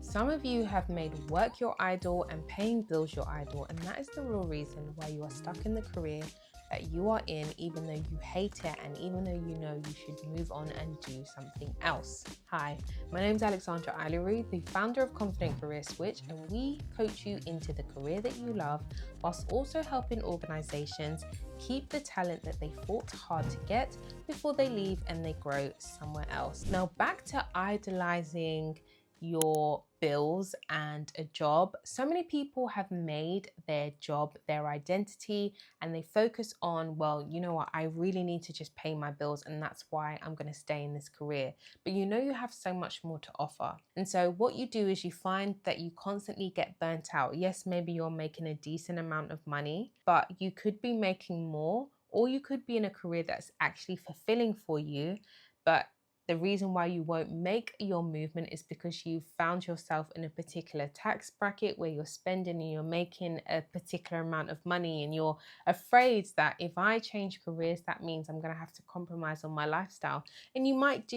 Some of you have made work your idol and paying bills your idol, and that is the real reason why you are stuck in the career that you are in, even though you hate it and even though you know you should move on and do something else. Hi, my name is Alexandra Aileru, the founder of Confident Career Switch, and we coach you into the career that you love whilst also helping organizations keep the talent that they fought hard to get before they leave and they grow somewhere else. Now, back to idolizing your bills and a job. So many people have made their job their identity and they focus on, well, you know what, I really need to just pay my bills and that's why I'm going to stay in this career. But you know you have so much more to offer. And so what you do is you find that you constantly get burnt out. Yes, maybe you're making a decent amount of money, but you could be making more, or you could be in a career that's actually fulfilling for you, but the reason why you won't make your movement is because you've found yourself in a particular tax bracket where you're spending and you're making a particular amount of money, and you're afraid that if I change careers, that means I'm going to have to compromise on my lifestyle. And you might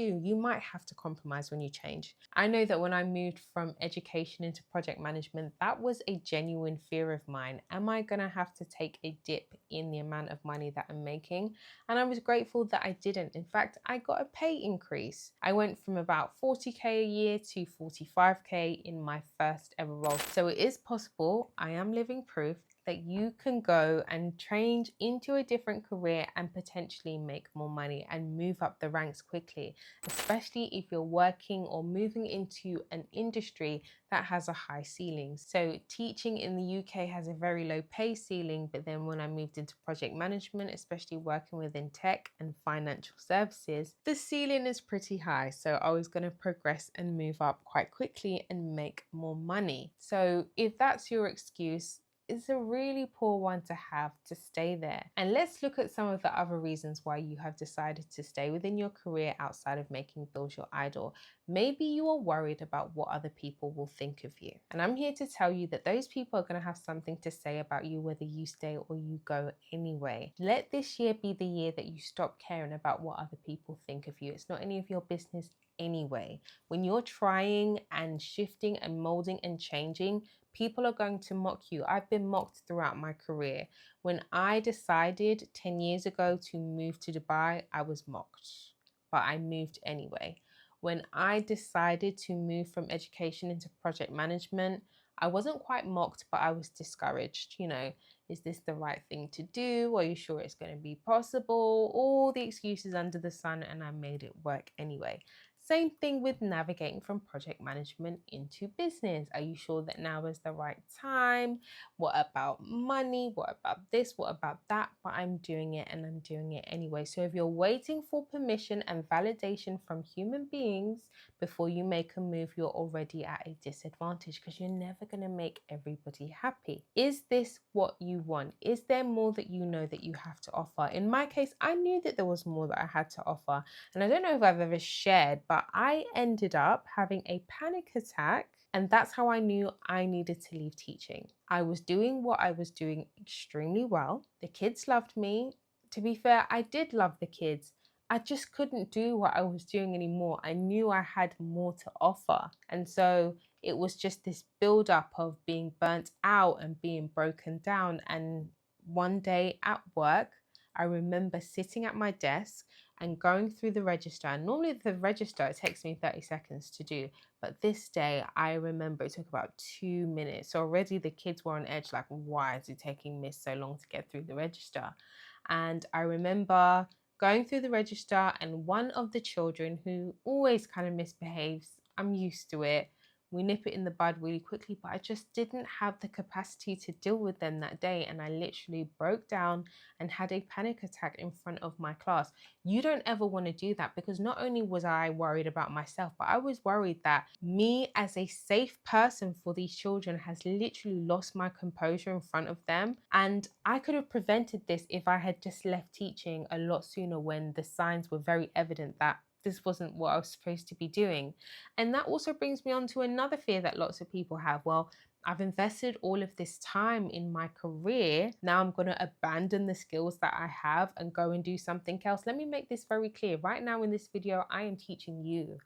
have to compromise when you change. I know that when I moved from education into project management, that was a genuine fear of mine. Am I going to have to take a dip in the amount of money that I'm making? And I was grateful that I didn't. In fact, I got a pay increase. I went from about 40k a year to 45k in my first ever role. So it is possible. I am living proof that you can go and change into a different career and potentially make more money and move up the ranks quickly, especially if you're working or moving into an industry that has a high ceiling. So teaching in the UK has a very low pay ceiling, but then when I moved into project management, especially working within tech and financial services, the ceiling is pretty high. So I was going to progress and move up quite quickly and make more money. So if that's your excuse, it's a really poor one to have to stay there. And let's look at some of the other reasons why you have decided to stay within your career outside of making bills your idol. Maybe you are worried about what other people will think of you. And I'm here to tell you that those people are going to have something to say about you whether you stay or you go anyway. Let this year be the year that you stop caring about what other people think of you. It's not any of your business anyway. When you're trying and shifting and molding and changing, people are going to mock you. I've been mocked throughout my career. When I decided 10 years ago to move to Dubai, I was mocked, but I moved anyway. When I decided to move from education into project management, I wasn't quite mocked, but I was discouraged. You know, is this the right thing to do? Are you sure it's going to be possible? All the excuses under the sun, and I made it work anyway. Same thing with navigating from project management into business. Are you sure that now is the right time? What about money? What about this? What about that? But I'm doing it and I'm doing it anyway. So if you're waiting for permission and validation from human beings before you make a move, you're already at a disadvantage because you're never going to make everybody happy. Is this what you want? Is there more that you know that you have to offer? In my case, I knew that there was more that I had to offer. And I don't know if I've ever shared, but I ended up having a panic attack. And that's how I knew I needed to leave teaching. I was doing what I was doing extremely well. The kids loved me. To be fair, I did love the kids. I just couldn't do what I was doing anymore. I knew I had more to offer. And so it was just this build-up of being burnt out and being broken down. And one day at work, I remember sitting at my desk and going through the register. And normally the register, it takes me 30 seconds to do. But this day, I remember it took about 2 minutes. So already the kids were on edge, like, why is it taking Miss so long to get through the register? And I remember going through the register and one of the children who always kind of misbehaves, I'm used to it, we nip it in the bud really quickly, but I just didn't have the capacity to deal with them that day. And I literally broke down and had a panic attack in front of my class. You don't ever want to do that, because not only was I worried about myself, but I was worried that me as a safe person for these children has literally lost my composure in front of them. And I could have prevented this if I had just left teaching a lot sooner, when the signs were very evident that this wasn't what I was supposed to be doing. And that also brings me on to another fear that lots of people have. Well, I've invested all of this time in my career. Now I'm going to abandon the skills that I have and go and do something else. Let me make this very clear. Right now in this video, I am teaching you.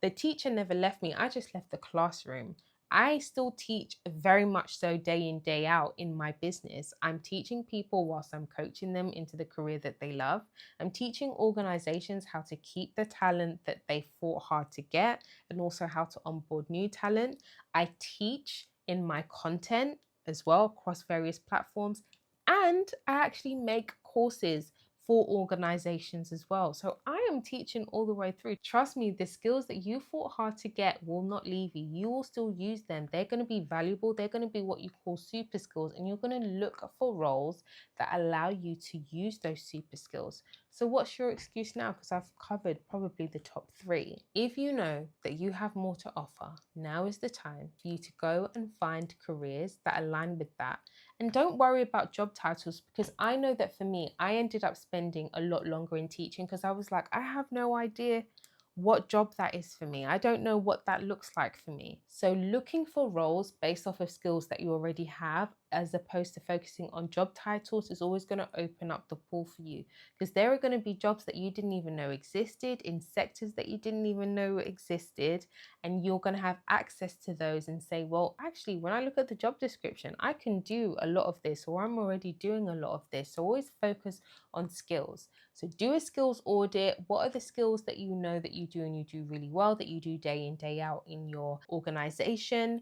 The teacher never left me, I just left the classroom. I still teach very much so day in, day out in my business. I'm teaching people whilst I'm coaching them into the career that they love. I'm teaching organizations how to keep the talent that they fought hard to get and also how to onboard new talent. I teach in my content as well across various platforms. And I actually make courses for organizations as well. So I am teaching all the way through. Trust me, the skills that you fought hard to get will not leave you. You will still use them. They're going to be valuable. They're going to be what you call super skills. And you're going to look for roles that allow you to use those super skills. So what's your excuse now? Because I've covered probably the top 3. If you know that you have more to offer, now is the time for you to go and find careers that align with that. And don't worry about job titles, because I know that for me, I ended up spending a lot longer in teaching because I was like, I have no idea what job that is for me. I don't know what that looks like for me. So looking for roles based off of skills that you already have, as opposed to focusing on job titles, is always going to open up the pool for you, because there are going to be jobs that you didn't even know existed in sectors that you didn't even know existed. And you're going to have access to those and say, well, actually, when I look at the job description, I can do a lot of this, or I'm already doing a lot of this. So always focus on skills. So do a skills audit. What are the skills that you know that you do and you do really well, that you do day in, day out in your organization?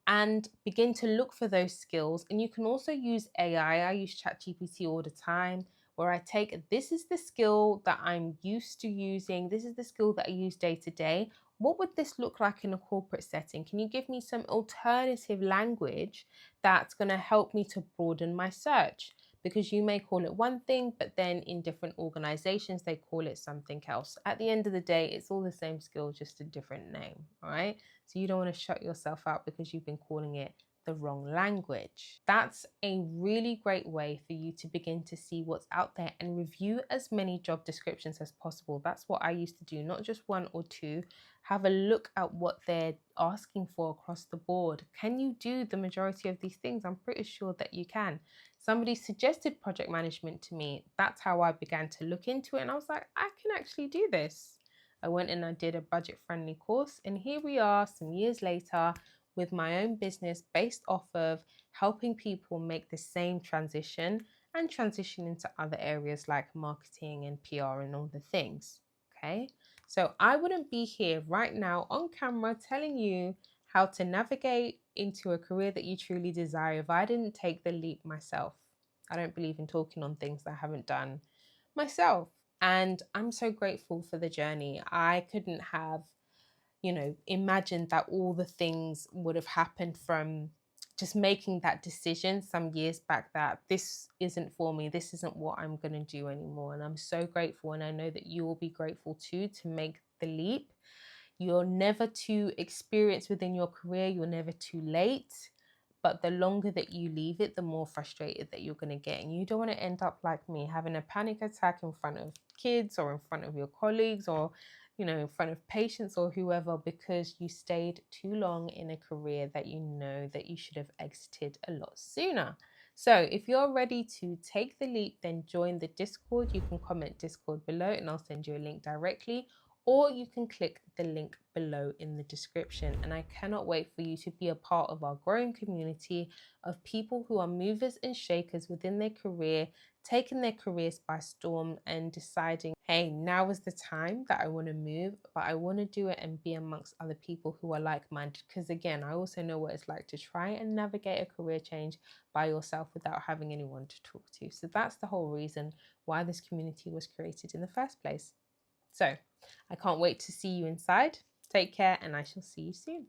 And begin to look for those skills. And you can also use AI. I use ChatGPT all the time, where I take, this is the skill that I'm used to using. This is the skill that I use day to day. What would this look like in a corporate setting? Can you give me some alternative language that's going to help me to broaden my search? Because you may call it one thing, but then in different organizations, they call it something else. At the end of the day, it's all the same skill, just a different name, all right? So you don't want to shut yourself out because you've been calling it the wrong language. That's a really great way for you to begin to see what's out there and review as many job descriptions as possible. That's what I used to do, not just 1 or 2. Have a look at what they're asking for across the board. Can you do the majority of these things? I'm pretty sure that you can. Somebody suggested project management to me. That's how I began to look into it. And I was like, I can actually do this. I went and I did a budget-friendly course. And here we are some years later with my own business based off of helping people make the same transition and transition into other areas like marketing and PR and all the things. Okay. So I wouldn't be here right now on camera telling you how to navigate into a career that you truly desire if I didn't take the leap myself. I don't believe in talking on things that I haven't done myself. And I'm so grateful for the journey. I couldn't have, imagined that all the things would have happened from just making that decision some years back that this isn't for me, this isn't what I'm going to do anymore. And I'm so grateful. And I know that you will be grateful too, to make the leap. You're never too experienced within your career. You're never too late. But the longer that you leave it, the more frustrated that you're going to get. And you don't want to end up like me, having a panic attack in front of kids or in front of your colleagues or, in front of patients or whoever, because you stayed too long in a career that you know that you should have exited a lot sooner. So if you're ready to take the leap, then join the Discord. You can comment Discord below and I'll send you a link directly, or you can click the link below in the description. And I cannot wait for you to be a part of our growing community of people who are movers and shakers within their career, taking their careers by storm and deciding, hey, now is the time that I want to move, but I want to do it and be amongst other people who are like-minded. Because again, I also know what it's like to try and navigate a career change by yourself without having anyone to talk to. So that's the whole reason why this community was created in the first place. So I can't wait to see you inside. Take care, and I shall see you soon.